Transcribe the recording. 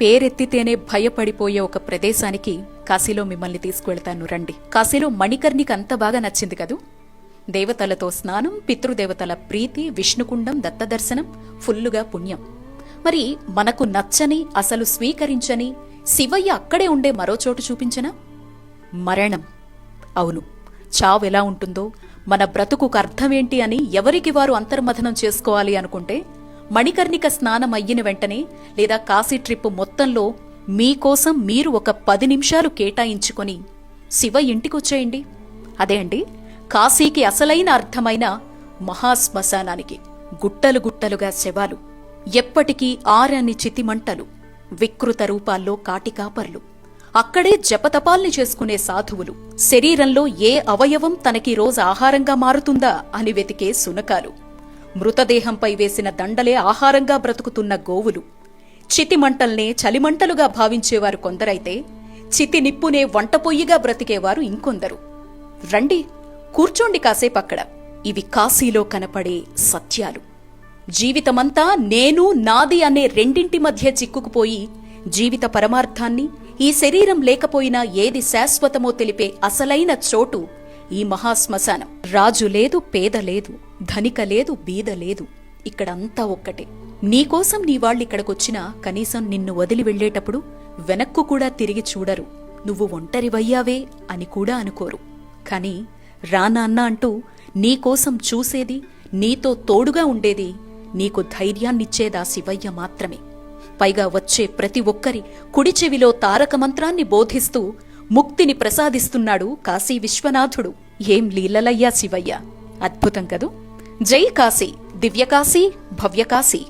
పేరెత్తితేనే భయపడిపోయే ఒక ప్రదేశానికి కాశీలో మిమ్మల్ని తీసుకువెళ్తాను రండి. కాశీలో మణికర్ణికి అంత బాగా నచ్చింది కదూ. దేవతలతో స్నానం, పితృదేవతల ప్రీతి, విష్ణుకుండం, దత్తదర్శనం, ఫుల్లుగా పుణ్యం. మరి మనకు నచ్చని, అసలు స్వీకరించని శివయ్య అక్కడే ఉండే మరో చోటు చూపించనా? మరణం. అవును, చావు ఎలా ఉంటుందో, మన బ్రతుకుకు అర్థమేంటి అని ఎవరికి వారు అంతర్మథనం చేసుకోవాలి అనుకుంటే మణికర్ణిక స్నానం అయ్యిన వెంటనే లేదా కాశీ ట్రిప్ మొత్తంలో మీకోసం మీరు ఒక 10 నిమిషాలు కేటాయించుకొని శివ ఇంటికొచ్చేయండి. అదే అండి కాశీకి అసలైన అర్థమైన మహాశ్మశానానికి. గుట్టలు గుట్టలుగా శవాలు, ఎప్పటికీ ఆరని చితిమంటలు, వికృత రూపాల్లో కాటికాపర్లు, అక్కడే జపతపాల్ని చేసుకునే సాధువులు, శరీరంలో ఏ అవయవం తనకి రోజు ఆహారంగా మారుతుందా అని వెతికే సునకాలు, మృతదేహంపై వేసిన దండలే ఆహారంగా బ్రతుకుతున్న గోవులు, చితిమంటల్నే చలిమంటలుగా భావించేవారు కొందరైతే చితి నిప్పునే వంటపొయ్యిగా బ్రతికేవారు ఇంకొందరు. రండి, కూర్చోండి కాసేపక్కడ. ఇవి కాశీలో కనపడే సత్యాలు. జీవితమంతా నేను, నాది అనే రెండింటి మధ్య చిక్కుకుపోయి జీవిత పరమార్థాన్ని, ఈ శరీరం లేకపోయినా ఏది శాశ్వతమో తెలిపే అసలైన చోటు ఈ మహాశ్మశానం. రాజు లేదు, పేద లేదు, ధనిక లేదు, బీద లేదు, ఇక్కడంతా ఒక్కటే. నీకోసం నీ వాళ్ళిక్కడికొచ్చినా కనీసం నిన్ను వదిలి వెళ్లేటప్పుడు వెనక్కు కూడా తిరిగి చూడరు. నువ్వు ఒంటరివయ్యావే అని కూడా అనుకోరు. కాని రానాన్న అంటూ నీకోసం చూసేది, నీతో తోడుగా ఉండేది, నీకు ధైర్యాన్నిచ్చేదా శివయ్య మాత్రమే. పైగా వచ్చే ప్రతి ఒక్కరి కుడి చెవిలో తారక మంత్రాన్ని బోధిస్తూ ముక్తిని ప్రసాదిస్తున్నాడు కాశీ విశ్వనాథుడు. ఏం లీలలయ్యా శివయ్య, అద్భుతం కదూ. జై కాశీ, దివ్యకాశీ, భవ్యకాశీ.